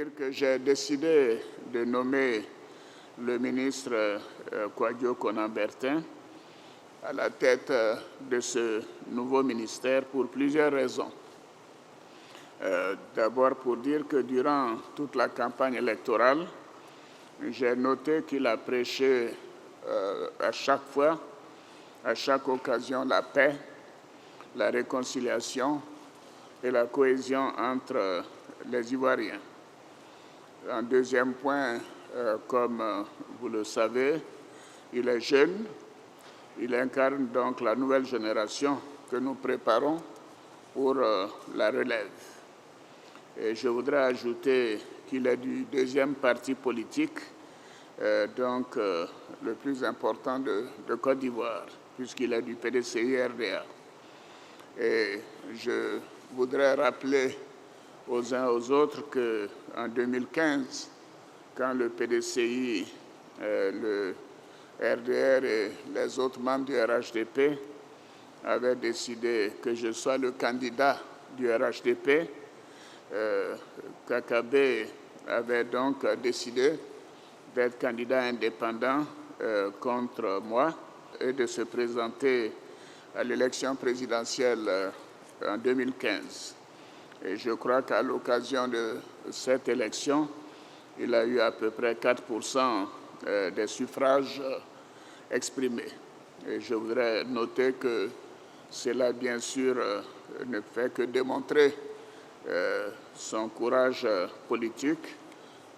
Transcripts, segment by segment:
dire que j'ai décidé de nommer le ministre Kouadio Konan-Bertin à la tête de ce nouveau ministère pour plusieurs raisons. D'abord pour dire que durant toute la campagne électorale, j'ai noté qu'il a prêché à chaque fois, à chaque occasion, la paix, la réconciliation et la cohésion entre les Ivoiriens. En deuxième point, comme vous le savez, il est jeune, il incarne donc la nouvelle génération que nous préparons pour la relève. Et je voudrais ajouter qu'il est du deuxième parti politique, le plus important de Côte d'Ivoire, puisqu'il est du PDCI-RDA. Et je voudrais rappeler aux uns aux autres qu'en 2015, quand le PDCI, le RDR et les autres membres du RHDP avaient décidé que je sois le candidat du RHDP, Kakabe avait donc décidé d'être candidat indépendant contre moi et de se présenter à l'élection présidentielle en 2015. Et je crois qu'à l'occasion de cette élection, il a eu à peu près 4% des suffrages exprimés. Et je voudrais noter que cela, bien sûr, ne fait que démontrer son courage politique,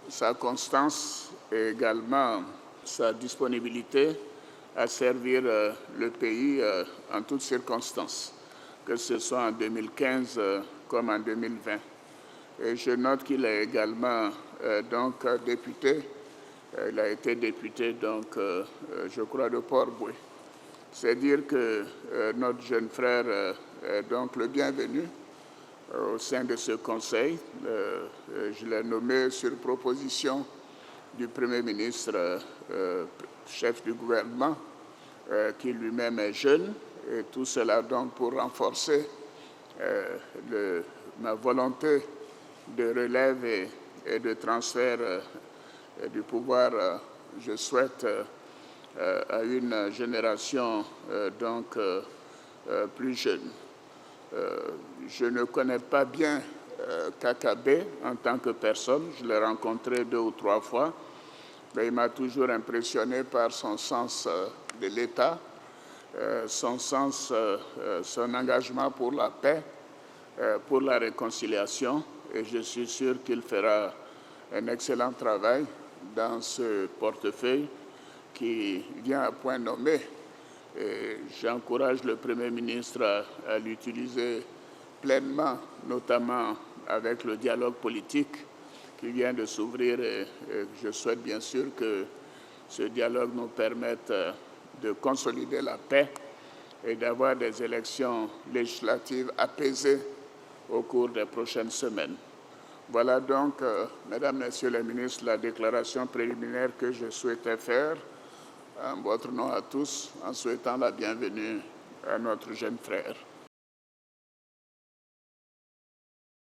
sa constance et également sa disponibilité à servir le pays en toutes circonstances, que ce soit en 2015 comme en 2020. Et je note qu'il est également député. Il a été député, je crois, de Port-Bouët. C'est dire que notre jeune frère est donc le bienvenu au sein de ce conseil. Je l'ai nommé sur proposition du Premier ministre, chef du gouvernement, qui lui-même est jeune, et tout cela donc pour renforcer ma volonté de relève et de transfert du pouvoir, je souhaite, à une génération plus jeune. Je ne connais pas bien Kakabe en tant que personne. Je l'ai rencontré 2 ou 3 fois, mais il m'a toujours impressionné par son sens de l'État, son engagement pour la paix, pour la réconciliation, et je suis sûr qu'il fera un excellent travail dans ce portefeuille qui vient à point nommé. Et j'encourage le Premier ministre à l'utiliser pleinement, notamment avec le dialogue politique qui vient de s'ouvrir. Et je souhaite bien sûr que ce dialogue nous permette de consolider la paix et d'avoir des élections législatives apaisées au cours des prochaines semaines. Voilà donc, Mesdames, Messieurs les ministres, la déclaration préliminaire que je souhaitais faire en votre nom à tous, en souhaitant la bienvenue à notre jeune frère.